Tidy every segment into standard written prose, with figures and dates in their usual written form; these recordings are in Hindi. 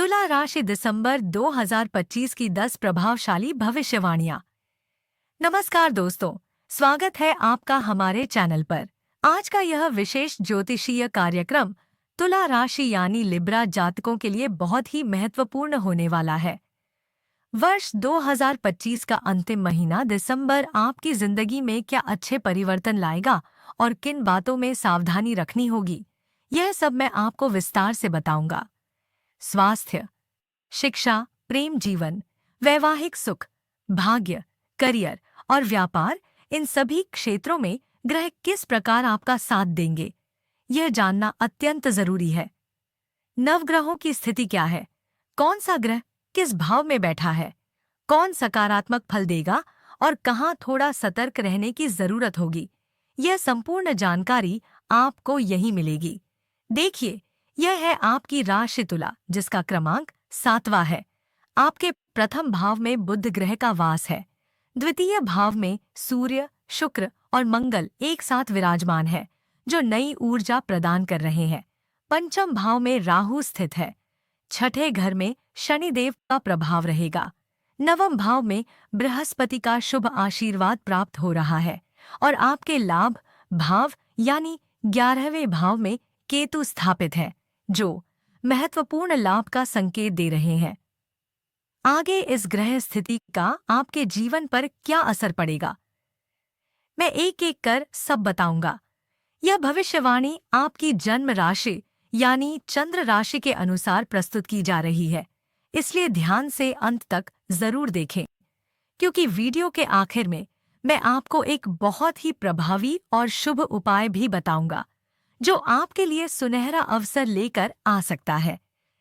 तुला राशि दिसंबर 2025 की 10 प्रभावशाली भविष्यवाणियां। नमस्कार दोस्तों, स्वागत है आपका हमारे चैनल पर। आज का यह विशेष ज्योतिषीय कार्यक्रम तुला राशि यानी लिब्रा जातकों के लिए बहुत ही महत्वपूर्ण होने वाला है। वर्ष 2025 का अंतिम महीना दिसंबर आपकी जिंदगी में क्या अच्छे परिवर्तन लाएगा और किन बातों में सावधानी रखनी होगी, यह सब मैं आपको विस्तार से बताऊंगा। स्वास्थ्य, शिक्षा, प्रेम जीवन, वैवाहिक सुख, भाग्य, करियर और व्यापार, इन सभी क्षेत्रों में ग्रह किस प्रकार आपका साथ देंगे, यह जानना अत्यंत जरूरी है। नवग्रहों की स्थिति क्या है, कौन सा ग्रह किस भाव में बैठा है, कौन सकारात्मक फल देगा और कहाँ थोड़ा सतर्क रहने की जरूरत होगी, यह संपूर्ण जानकारी आपको यहीं मिलेगी। देखिए, यह है आपकी राशि तुला, जिसका क्रमांक 7वां है। आपके प्रथम भाव में बुध ग्रह का वास है। द्वितीय भाव में सूर्य, शुक्र और मंगल एक साथ विराजमान है, जो नई ऊर्जा प्रदान कर रहे हैं। पंचम भाव में राहु स्थित है। छठे घर में शनिदेव का प्रभाव रहेगा। नवम भाव में बृहस्पति का शुभ आशीर्वाद प्राप्त हो रहा है और आपके लाभ भाव यानी 11वें भाव में केतु स्थापित है, जो महत्वपूर्ण लाभ का संकेत दे रहे हैं। आगे इस ग्रह स्थिति का आपके जीवन पर क्या असर पड़ेगा, मैं एक एक कर सब बताऊंगा। यह भविष्यवाणी आपकी जन्म राशि यानी चंद्र राशि के अनुसार प्रस्तुत की जा रही है, इसलिए ध्यान से अंत तक जरूर देखें, क्योंकि वीडियो के आखिर में मैं आपको एक बहुत ही प्रभावी और शुभ उपाय भी बताऊंगा, जो आपके लिए सुनहरा अवसर लेकर आ सकता है।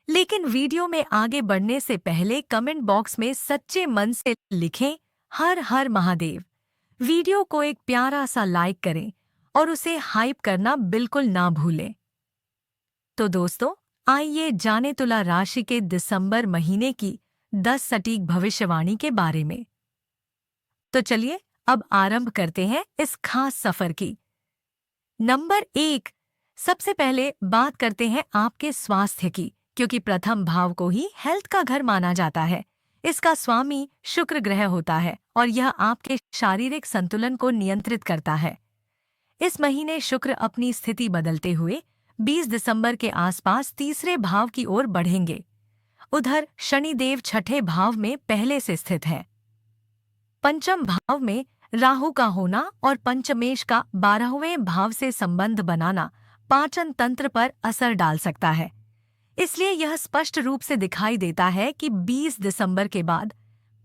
लेकिन वीडियो में आगे बढ़ने से पहले कमेंट बॉक्स में सच्चे मन से लिखें हर हर महादेव। वीडियो को एक प्यारा सा लाइक करें और उसे हाइप करना बिल्कुल ना भूलें। तो दोस्तों, आइए जाने तुला राशि के दिसंबर महीने की 10 सटीक भविष्यवाणी के बारे में। तो चलिए अब आरंभ करते हैं इस खास सफर की। नंबर 1, सबसे पहले बात करते हैं आपके स्वास्थ्य की, क्योंकि प्रथम भाव को ही हेल्थ का घर माना जाता है। इसका स्वामी शुक्र ग्रह होता है और यह आपके शारीरिक संतुलन को नियंत्रित करता है। इस महीने शुक्र अपनी स्थिति बदलते हुए 20 दिसंबर के आसपास तीसरे भाव की ओर बढ़ेंगे। उधर शनिदेव छठे भाव में पहले से स्थित है। पंचम भाव में राहु का होना और पंचमेश का 12वें भाव से संबंध बनाना पाचन तंत्र पर असर डाल सकता है। इसलिए यह स्पष्ट रूप से दिखाई देता है कि 20 दिसंबर के बाद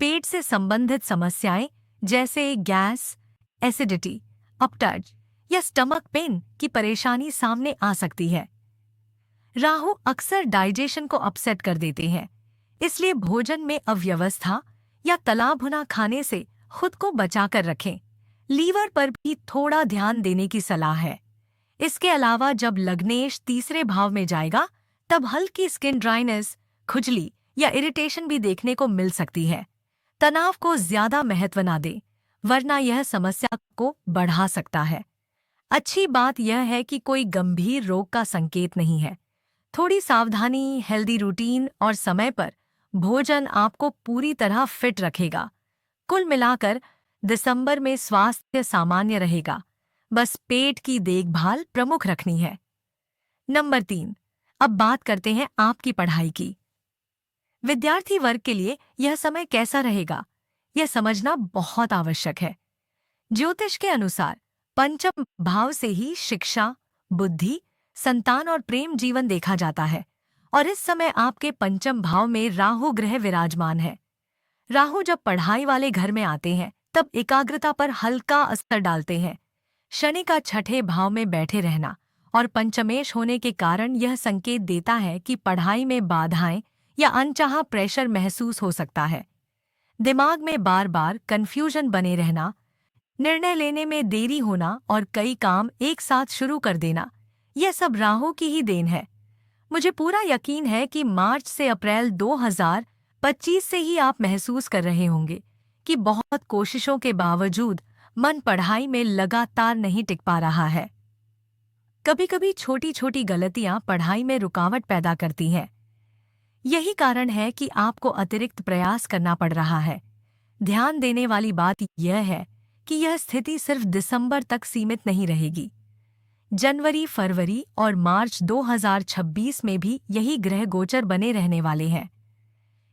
पेट से संबंधित समस्याएं जैसे गैस, एसिडिटी, अपटर्ज या स्टमक पेन की परेशानी सामने आ सकती है। राहु अक्सर डाइजेशन को अपसेट कर देते हैं, इसलिए भोजन में अव्यवस्था या तला भुना खाने से खुद को बचाकर रखें। लीवर पर भी थोड़ा ध्यान देने की सलाह है। इसके अलावा जब लग्नेश तीसरे भाव में जाएगा, तब हल्की स्किन ड्राइनेस, खुजली या इरिटेशन भी देखने को मिल सकती है। तनाव को ज्यादा महत्व ना दें, वरना यह समस्या को बढ़ा सकता है। अच्छी बात यह है कि कोई गंभीर रोग का संकेत नहीं है। थोड़ी सावधानी, हेल्दी रूटीन और समय पर भोजन आपको पूरी तरह फिट रखेगा। कुल मिलाकर दिसंबर में स्वास्थ्य सामान्य रहेगा, बस पेट की देखभाल प्रमुख रखनी है। नंबर 3, अब बात करते हैं आपकी पढ़ाई की। विद्यार्थी वर्ग के लिए यह समय कैसा रहेगा, यह समझना बहुत आवश्यक है। ज्योतिष के अनुसार पंचम भाव से ही शिक्षा, बुद्धि, संतान और प्रेम जीवन देखा जाता है, और इस समय आपके पंचम भाव में राहु ग्रह विराजमान है। राहु जब पढ़ाई वाले घर में आते हैं, तब एकाग्रता पर हल्का असर डालते हैं। शनि का छठे भाव में बैठे रहना और पंचमेश होने के कारण यह संकेत देता है कि पढ़ाई में बाधाएं या अनचाहा प्रेशर महसूस हो सकता है। दिमाग में बार बार कंफ्यूजन बने रहना, निर्णय लेने में देरी होना और कई काम एक साथ शुरू कर देना, यह सब राहु की ही देन है। मुझे पूरा यकीन है कि मार्च से अप्रैल 2025 से ही आप महसूस कर रहे होंगे कि बहुत कोशिशों के बावजूद मन पढ़ाई में लगातार नहीं टिक पा रहा है। कभी कभी छोटी छोटी गलतियां पढ़ाई में रुकावट पैदा करती हैं। यही कारण है कि आपको अतिरिक्त प्रयास करना पड़ रहा है। ध्यान देने वाली बात यह है कि यह स्थिति सिर्फ दिसंबर तक सीमित नहीं रहेगी। जनवरी, फरवरी और मार्च 2026 में भी यही ग्रह गोचर बने रहने वाले हैं।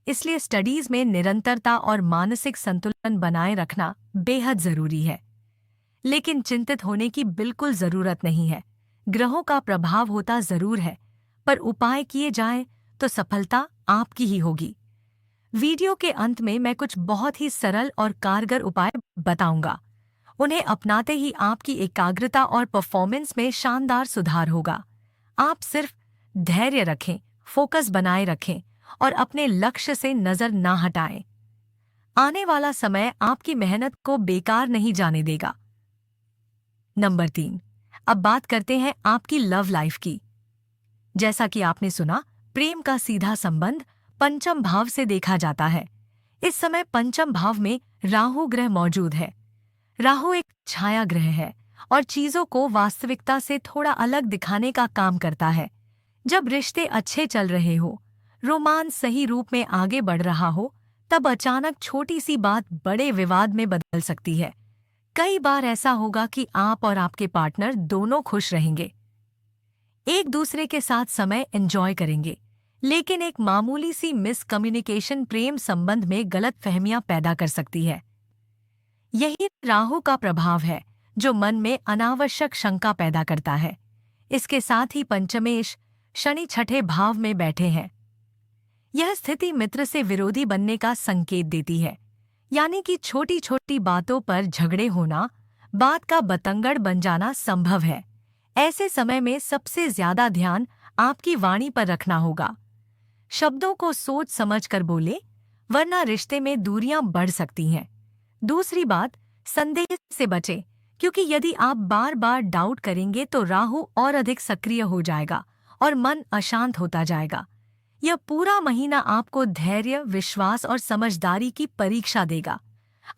इसलिए स्टडीज में निरंतरता और मानसिक संतुलन बनाए रखना बेहद जरूरी है। लेकिन चिंतित होने की बिल्कुल जरूरत नहीं है। ग्रहों का प्रभाव होता जरूर है, पर उपाय किए जाएं तो सफलता आपकी ही होगी। वीडियो के अंत में मैं कुछ बहुत ही सरल और कारगर उपाय बताऊंगा। उन्हें अपनाते ही आपकी एकाग्रता और परफॉर्मेंस में शानदार सुधार होगा। आप सिर्फ धैर्य रखें, फोकस बनाए रखें और अपने लक्ष्य से नजर ना हटाएं। आने वाला समय आपकी मेहनत को बेकार नहीं जाने देगा। नंबर 3, अब बात करते हैं आपकी लव लाइफ की। जैसा कि आपने सुना, प्रेम का सीधा संबंध पंचम भाव से देखा जाता है। इस समय पंचम भाव में राहु ग्रह मौजूद है। राहु एक छाया ग्रह है और चीजों को वास्तविकता से थोड़ा अलग दिखाने का काम करता है। जब रिश्ते अच्छे चल रहे हो, रोमांस सही रूप में आगे बढ़ रहा हो, तब अचानक छोटी सी बात बड़े विवाद में बदल सकती है। कई बार ऐसा होगा कि आप और आपके पार्टनर दोनों खुश रहेंगे, एक दूसरे के साथ समय एंजॉय करेंगे, लेकिन एक मामूली सी मिसकम्युनिकेशन प्रेम संबंध में गलतफहमियां पैदा कर सकती है। यही राहु का प्रभाव है जो मन में अनावश्यक शंका पैदा करता है। इसके साथ ही पंचमेश शनि छठे भाव में बैठे हैं। यह स्थिति मित्र से विरोधी बनने का संकेत देती है, यानी कि छोटी छोटी बातों पर झगड़े होना, बात का बतंगड़ बन जाना संभव है। ऐसे समय में सबसे ज्यादा ध्यान आपकी वाणी पर रखना होगा। शब्दों को सोच समझ कर बोले, वरना रिश्ते में दूरियां बढ़ सकती हैं। दूसरी बात, संदेह से बचें, क्योंकि यदि आप बार बार डाउट करेंगे तो राहु और अधिक सक्रिय हो जाएगा और मन अशांत होता जाएगा। यह पूरा महीना आपको धैर्य, विश्वास और समझदारी की परीक्षा देगा।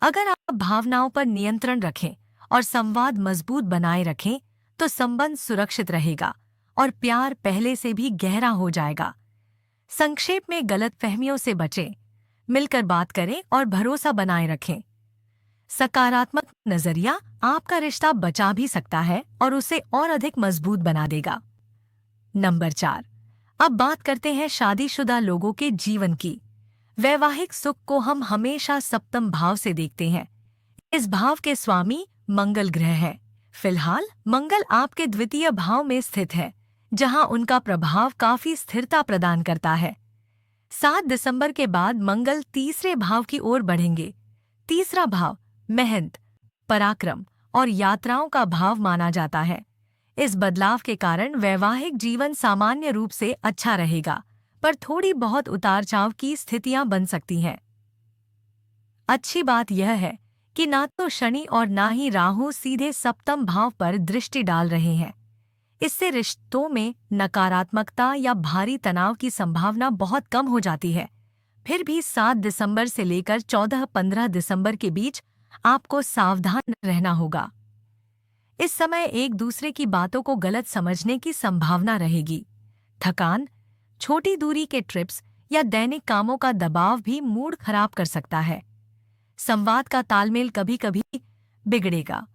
अगर आप भावनाओं पर नियंत्रण रखें और संवाद मजबूत बनाए रखें तो संबंध सुरक्षित रहेगा और प्यार पहले से भी गहरा हो जाएगा। संक्षेप में, गलतफहमियों से बचें, मिलकर बात करें और भरोसा बनाए रखें। सकारात्मक नजरिया आपका रिश्ता बचा भी सकता है और उसे और अधिक मजबूत बना देगा। नंबर 4, अब बात करते हैं शादीशुदा लोगों के जीवन की। वैवाहिक सुख को हम हमेशा सप्तम भाव से देखते हैं। इस भाव के स्वामी मंगल ग्रह है। फिलहाल मंगल आपके द्वितीय भाव में स्थित है, जहां उनका प्रभाव काफी स्थिरता प्रदान करता है। 7 दिसंबर के बाद मंगल तीसरे भाव की ओर बढ़ेंगे। तीसरा भाव मेहनत, पराक्रम और यात्राओं का भाव माना जाता है। इस बदलाव के कारण वैवाहिक जीवन सामान्य रूप से अच्छा रहेगा, पर थोड़ी बहुत उतार-चढ़ाव की स्थितियां बन सकती हैं। अच्छी बात यह है कि ना तो शनि और ना ही राहु सीधे सप्तम भाव पर दृष्टि डाल रहे हैं। इससे रिश्तों में नकारात्मकता या भारी तनाव की संभावना बहुत कम हो जाती है। फिर भी 7 दिसंबर से लेकर 14-15 दिसंबर के बीच आपको सावधान रहना होगा। इस समय एक दूसरे की बातों को गलत समझने की संभावना रहेगी। थकान, छोटी दूरी के ट्रिप्स या दैनिक कामों का दबाव भी मूड खराब कर सकता है। संवाद का तालमेल कभी कभी बिगड़ेगा।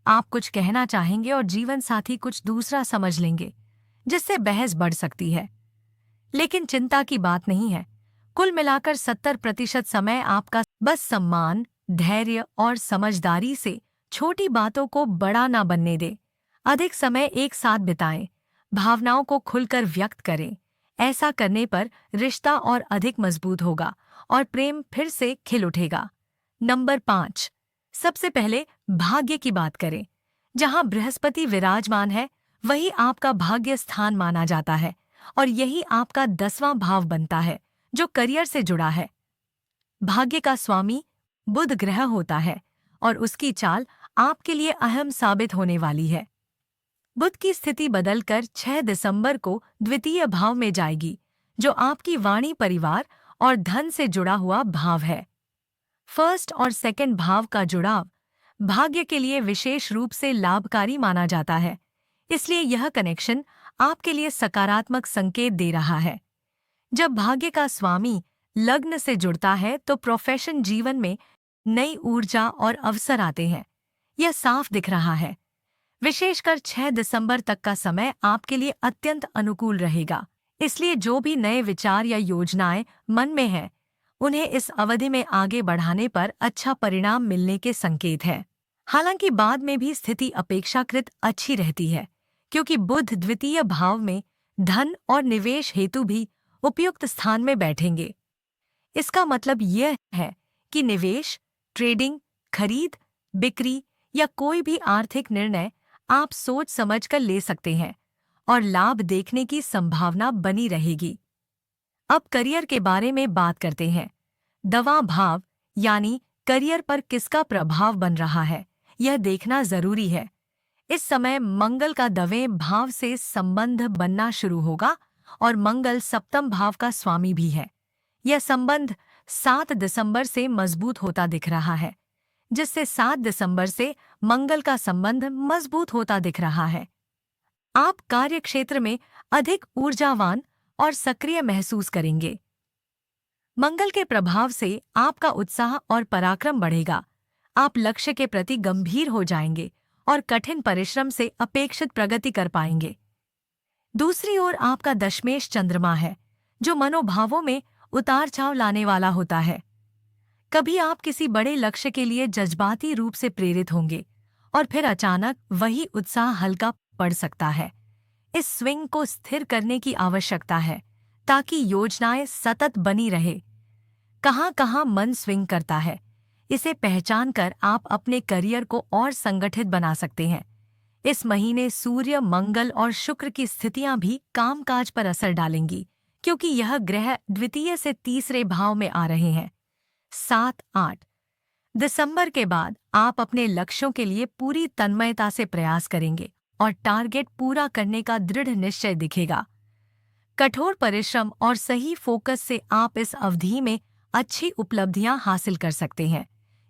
आप कुछ कहना चाहेंगे और जीवन साथी कुछ दूसरा समझ लेंगे, जिससे बहस बढ़ सकती है। लेकिन चिंता की बात नहीं है। कुल मिलाकर 70% समय आपका बस सम्मान, धैर्य और समझदारी से छोटी बातों को बड़ा ना बनने दे। अधिक समय एक साथ बिताएं, भावनाओं को खुलकर व्यक्त करें। ऐसा करने पर रिश्ता और अधिक मजबूत होगा और प्रेम फिर से खिल उठेगा। नंबर 5, सबसे पहले भाग्य की बात करें। जहां बृहस्पति विराजमान है, वही आपका भाग्य स्थान माना जाता है और यही आपका 10वां भाव बनता है, जो करियर से जुड़ा है। भाग्य का स्वामी बुध ग्रह होता है और उसकी चाल आपके लिए अहम साबित होने वाली है। बुध की स्थिति बदलकर 6 दिसंबर को द्वितीय भाव में जाएगी, जो आपकी वाणी, परिवार और धन से जुड़ा हुआ भाव है। फर्स्ट और सेकंड भाव का जुड़ाव भाग्य के लिए विशेष रूप से लाभकारी माना जाता है, इसलिए यह कनेक्शन आपके लिए सकारात्मक संकेत दे रहा है। जब भाग्य का स्वामी लग्न से जुड़ता है तो प्रोफेशन जीवन में नई ऊर्जा और अवसर आते हैं। यह साफ दिख रहा है। विशेषकर 6 दिसंबर तक का समय आपके लिए अत्यंत अनुकूल रहेगा। इसलिए जो भी नए विचार या योजनाएं मन में हैं, उन्हें इस अवधि में आगे बढ़ाने पर अच्छा परिणाम मिलने के संकेत है। हालांकि बाद में भी स्थिति अपेक्षाकृत अच्छी रहती है, क्योंकि बुध द्वितीय भाव में धन और निवेश हेतु भी उपयुक्त स्थान में बैठेंगे। इसका मतलब यह है कि निवेश, ट्रेडिंग, खरीद, बिक्री या कोई भी आर्थिक निर्णय आप सोच समझकर ले सकते हैं और लाभ देखने की संभावना बनी रहेगी। अब करियर के बारे में बात करते हैं। दवा भाव यानी करियर पर किसका प्रभाव बन रहा है, यह देखना जरूरी है। इस समय मंगल का दवें भाव से संबंध बनना शुरू होगा और मंगल सप्तम भाव का स्वामी भी है। यह संबंध 7 दिसंबर से मजबूत होता दिख रहा है, जिससे 7 दिसंबर से मंगल का संबंध मजबूत होता दिख रहा है। आप कार्यक्षेत्र में अधिक ऊर्जावान और सक्रिय महसूस करेंगे। मंगल के प्रभाव से आपका उत्साह और पराक्रम बढ़ेगा। आप लक्ष्य के प्रति गंभीर हो जाएंगे और कठिन परिश्रम से अपेक्षित प्रगति कर पाएंगे। दूसरी ओर आपका दशमेश चंद्रमा है, जो मनोभावों में उतार-चढ़ाव लाने वाला होता है। कभी आप किसी बड़े लक्ष्य के लिए जज्बाती रूप से प्रेरित होंगे और फिर अचानक वही उत्साह हल्का पड़ सकता है। इस स्विंग को स्थिर करने की आवश्यकता है ताकि योजनाएं सतत बनी रहे। कहाँ-कहाँ मन स्विंग करता है, इसे पहचान कर आप अपने करियर को और संगठित बना सकते हैं। इस महीने सूर्य, मंगल और शुक्र की स्थितियां भी कामकाज पर असर डालेंगी, क्योंकि यह ग्रह द्वितीय से तीसरे भाव में आ रहे हैं। 7-8 दिसंबर के बाद आप अपने लक्ष्यों के लिए पूरी तन्मयता से प्रयास करेंगे और टारगेट पूरा करने का दृढ़ निश्चय दिखेगा। कठोर परिश्रम और सही फोकस से आप इस अवधि में अच्छी उपलब्धियां हासिल कर सकते हैं।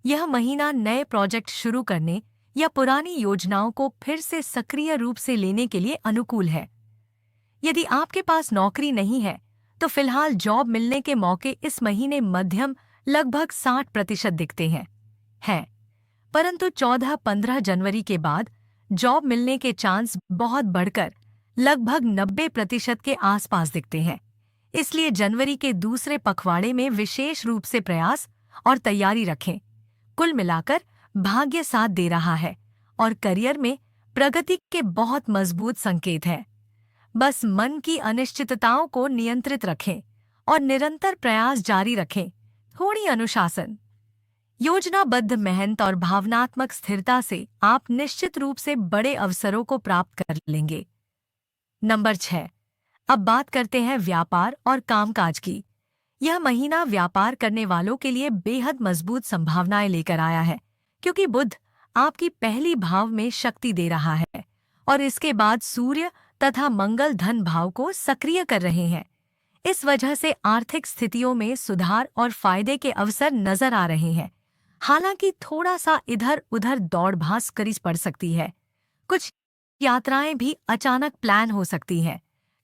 यह महीना नए प्रोजेक्ट शुरू करने या पुरानी योजनाओं को फिर से सक्रिय रूप से लेने के लिए अनुकूल है। यदि आपके पास नौकरी नहीं है, तो फिलहाल जॉब मिलने के मौके इस महीने मध्यम लगभग 60% दिखते हैं। परंतु 14-15 जनवरी के बाद जॉब मिलने के चांस बहुत बढ़कर लगभग 90% के आसपास दिखते हैं। इसलिए जनवरी के दूसरे पखवाड़े में विशेष रूप से प्रयास और तैयारी रखें। कुल मिलाकर भाग्य साथ दे रहा है और करियर में प्रगति के बहुत मजबूत संकेत हैं। बस मन की अनिश्चितताओं को नियंत्रित रखें और निरंतर प्रयास जारी रखें। थोड़ी अनुशासन, योजनाबद्ध मेहनत और भावनात्मक स्थिरता से आप निश्चित रूप से बड़े अवसरों को प्राप्त कर लेंगे। नंबर 6। अब बात करते हैं व्यापार और कामकाज की। यह महीना व्यापार करने वालों के लिए बेहद मजबूत संभावनाएं लेकर आया है, क्योंकि बुध आपकी पहली भाव में शक्ति दे रहा है और इसके बाद सूर्य तथा मंगल धन भाव को सक्रिय कर रहे हैं। इस वजह से आर्थिक स्थितियों में सुधार और फायदे के अवसर नजर आ रहे हैं। हालांकि थोड़ा सा इधर उधर दौड़ भाग करनी पड़ सकती है। कुछ यात्राएं भी अचानक प्लान हो सकती हैं।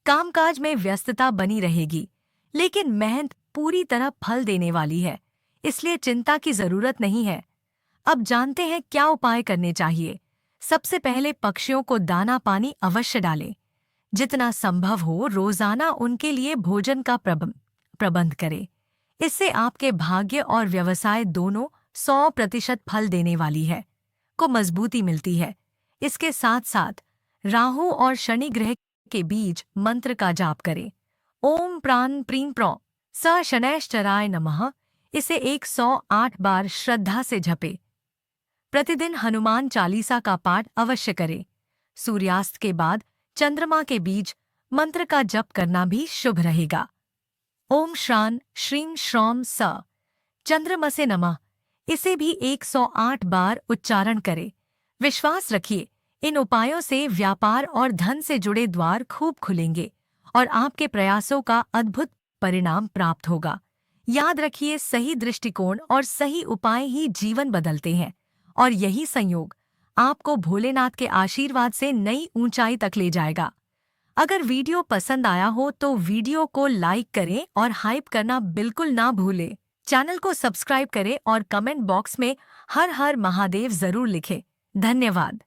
कामकाज में व्यस्तता बनी रहेगी, लेकिन मेहनत पूरी तरह फल देने वाली है, इसलिए चिंता की जरूरत नहीं है। अब जानते हैं क्या उपाय करने चाहिए। सबसे पहले पक्षियों को दाना पानी अवश्य डालें। जितना संभव हो रोजाना उनके लिए भोजन का प्रबंध करें। इससे आपके भाग्य और व्यवसाय दोनों 100% फल देने वाली है को मजबूती मिलती है। इसके साथ साथ राहु और शनि ग्रह के बीच मंत्र का जाप करें। ओम प्राण प्रीं प्रो स शनैश्चराय नमः। इसे 108 बार श्रद्धा से जपे। प्रतिदिन हनुमान चालीसा का पाठ अवश्य करें। सूर्यास्त के बाद चंद्रमा के बीच मंत्र का जप करना भी शुभ रहेगा। ओम श्रान श्रीं श्रौम स चंद्रमसे नमः। इसे भी 108 बार उच्चारण करें। विश्वास रखिए, इन उपायों से व्यापार और धन से जुड़े द्वार खूब खुलेंगे और आपके प्रयासों का अद्भुत परिणाम प्राप्त होगा। याद रखिए, सही दृष्टिकोण और सही उपाय ही जीवन बदलते हैं और यही संयोग आपको भोलेनाथ के आशीर्वाद से नई ऊंचाई तक ले जाएगा। अगर वीडियो पसंद आया हो तो वीडियो को लाइक करें और हाइप करना बिल्कुल ना भूलें। चैनल को सब्सक्राइब करें और कमेंट बॉक्स में हर हर महादेव जरूर लिखें। धन्यवाद।